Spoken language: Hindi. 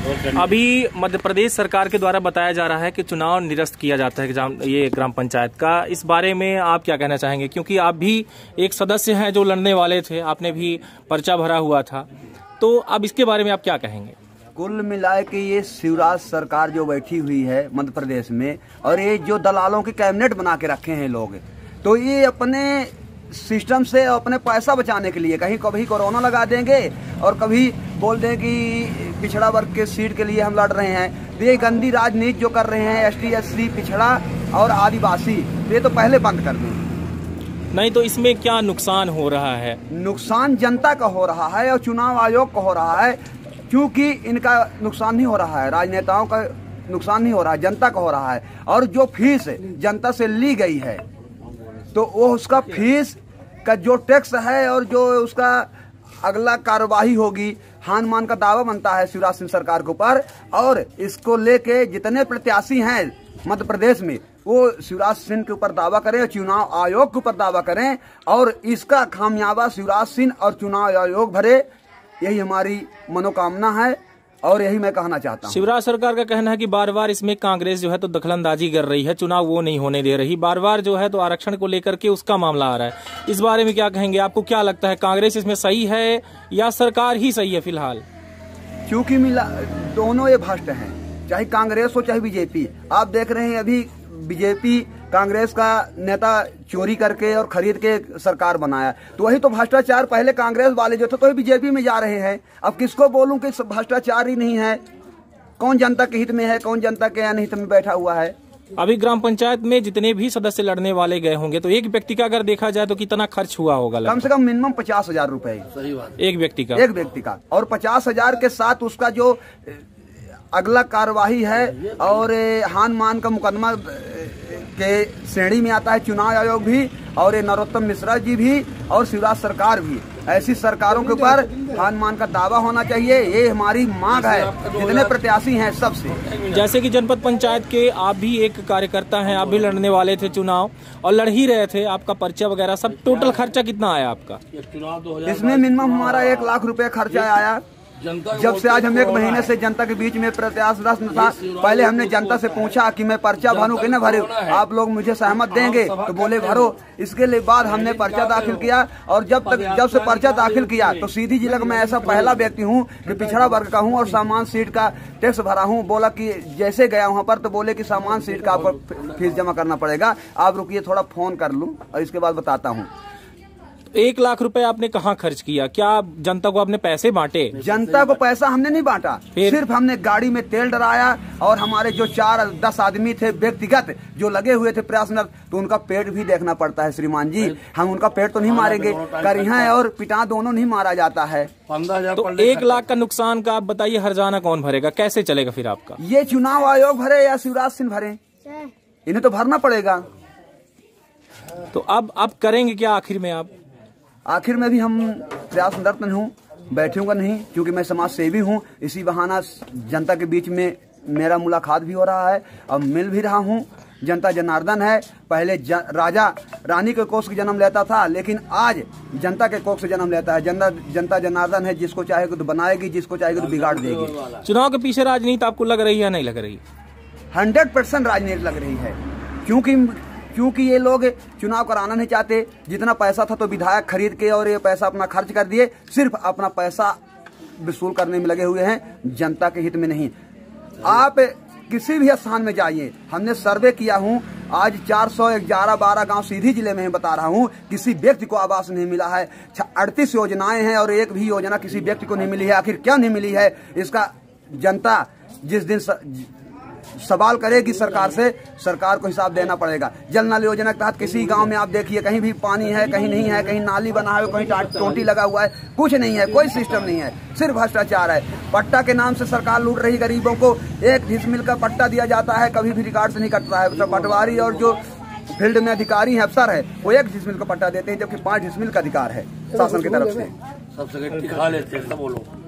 अभी मध्य प्रदेश सरकार के द्वारा बताया जा रहा है कि चुनाव निरस्त किया जाता है ये ग्राम पंचायत का। इस बारे में आप क्या कहना चाहेंगे, क्योंकि आप भी एक सदस्य हैं जो लड़ने वाले थे, आपने भी पर्चा भरा हुआ था, तो अब इसके बारे में आप क्या कहेंगे? कुल मिलाए के ये शिवराज सरकार जो बैठी हुई है मध्य प्रदेश में, और ये जो दलालों की कैबिनेट बना के रखे हैं लोग, तो ये अपने सिस्टम से अपने पैसा बचाने के लिए कहीं कभी कोरोना लगा देंगे और कभी बोल दें कि पिछड़ा वर्ग के सीट के लिए हम लड़ रहे हैं। तो ये गंदी राजनीति जो कर रहे हैं ST SC पिछड़ा और आदिवासी, ये तो पहले बंद कर दें। नहीं तो इसमें क्या नुकसान हो रहा है? नुकसान जनता का हो रहा है और चुनाव आयोग का हो रहा है, क्योंकि इनका नुकसान नहीं हो रहा है, राजनेताओं का नुकसान नहीं हो रहा है, जनता का हो रहा है। और जो फीस जनता से ली गई है तो वो उसका फीस का जो टैक्स है और जो उसका अगला कार्यवाही होगी, हान मान का दावा बनता है शिवराज सिंह सरकार के ऊपर। और इसको लेके जितने प्रत्याशी हैं मध्य प्रदेश में वो शिवराज सिंह के ऊपर दावा करें, चुनाव आयोग के ऊपर दावा करें और इसका खामियाबा शिवराज सिंह और चुनाव आयोग भरे, यही हमारी मनोकामना है और यही मैं कहना चाहता हूँ। शिवराज सरकार का कहना है कि बार बार इसमें कांग्रेस जो है तो दखलंदाजी कर रही है, चुनाव वो नहीं होने दे रही, बार बार जो है तो आरक्षण को लेकर के उसका मामला आ रहा है। इस बारे में क्या कहेंगे? आपको क्या लगता है, कांग्रेस इसमें सही है या सरकार ही सही है फिलहाल? क्योंकि मिला दोनों ये भ्रष्ट हैं, चाहे कांग्रेस हो चाहे बीजेपी। आप देख रहे हैं अभी बीजेपी कांग्रेस का नेता चोरी करके और खरीद के सरकार बनाया, तो वही तो भ्रष्टाचार पहले कांग्रेस वाले जो थे तो बीजेपी में जा रहे हैं। अब किसको बोलूं कि भ्रष्टाचार ही नहीं है? कौन जनता के हित में है, कौन जनता के अनहित में बैठा हुआ है? अभी ग्राम पंचायत में जितने भी सदस्य लड़ने वाले गए होंगे तो एक व्यक्ति का अगर देखा जाए तो कितना खर्च हुआ होगा? कम से कम मिनिमम 50,000 रुपए। सही बात। एक व्यक्ति का और 50,000 के साथ उसका जो अगला कार्यवाही है और हान मान का मुकदमा के श्रेणी में आता है चुनाव आयोग भी और ये नरोत्तम मिश्रा जी भी और शिवराज सरकार भी। ऐसी सरकारों के ऊपर हान मान का दावा होना चाहिए, ये हमारी मांग है जितने प्रत्याशी हैं सबसे। जैसे कि जनपद पंचायत के आप भी एक कार्यकर्ता हैं, आप भी लड़ने वाले थे चुनाव और लड़ ही रहे थे, आपका पर्चा वगैरह सब, टोटल खर्चा कितना आया आपका? इसमें मिनिमम हमारा 1 लाख रुपए खर्चा आया। जब से आज हम 1 महीने से जनता के बीच में प्रत्याशरत था, पहले हमने जनता से पूछा कि मैं पर्चा भरूं कि न भरूं, आप लोग मुझे सहमत देंगे, तो बोले भरो। इसके लिए बाद हमने पर्चा दाखिल किया और जब से पर्चा दाखिल किया तो सीधी जिला का मैं ऐसा पहला व्यक्ति हूं कि पिछड़ा वर्ग का हूं और सामान सीट का टैक्स भरा हूं। बोला कि जैसे गया वहां पर तो बोले कि सामान सीट का आपको फीस जमा करना पड़ेगा, आप रुकिए थोड़ा फोन कर लूं और इसके बाद बताता हूँ। 1 लाख रुपए आपने कहाँ खर्च किया? क्या जनता को आपने पैसे बांटे? जनता को पैसा हमने नहीं बांटा, सिर्फ हमने गाड़ी में तेल डराया और हमारे जो 4-10 आदमी थे व्यक्तिगत जो लगे हुए थे प्रयासरत, तो उनका पेट भी देखना पड़ता है श्रीमान जी। हम उनका पेट तो नहीं मारेंगे, करिहा और पिटा दोनों नहीं मारा जाता है। तो 1 लाख का नुकसान का आप बताइए, हर्जाना कौन भरेगा, कैसे चलेगा फिर आपका? ये चुनाव आयोग भरे या शिवराज सिंह भरे, इन्हें तो भरना पड़ेगा। तो अब करेंगे क्या आखिर में आप? आखिर में भी हम प्रयासरत हूँ, बैठूंगा नहीं, क्योंकि मैं समाज सेवी हूँ। इसी बहाना जनता के बीच में मेरा मुलाकात भी हो रहा है और मिल भी रहा हूँ। जनता जनार्दन है, पहले राजा रानी के कोख से जन्म लेता था, लेकिन आज जनता के कोख से जन्म लेता है। जनता जनार्दन है, जिसको चाहेगी तो बनाएगी, जिसको चाहेगी तो बिगाड़ देगी। चुनाव के पीछे राजनीति आपको लग रही है, नहीं लग रही? 100% राजनीति लग रही है, क्योंकि ये लोग चुनाव कराना नहीं चाहते। जितना पैसा था तो विधायक खरीद के और ये पैसा अपना खर्च कर दिए, सिर्फ अपना पैसा वसूल करने में लगे हुए हैं, जनता के हित में नहीं। आप किसी भी स्थान में जाइए, हमने सर्वे किया हूं, आज 411-12 गांव सीधी जिले में बता रहा हूं, किसी व्यक्ति को आवास नहीं मिला है। 38 योजनाएं हैं और एक भी योजना किसी व्यक्ति को नहीं मिली है। आखिर क्या नहीं मिली है, इसका जनता जिस दिन सवाल करेगी सरकार से, सरकार को हिसाब देना पड़ेगा। जल नल योजना के तहत किसी गांव में आप देखिए कहीं भी पानी है, कहीं नहीं है, कहीं नाली बना है, कहीं टोंटी लगा हुआ है, कुछ नहीं है, कोई सिस्टम नहीं है, सिर्फ भ्रष्टाचार है। पट्टा के नाम से सरकार लूट रही गरीबों को। 1 डिसमिल का पट्टा दिया जाता है, कभी भी रिकॉर्ड से नहीं कटता है। तो पटवारी और जो फील्ड में अधिकारी है, अफसर है, वो 1 डिसमिल का पट्टा देते हैं, जबकि 5 डिसमिल का अधिकार है शासन की तरफ से। सबसे खा लेते हैं सब वो लोग।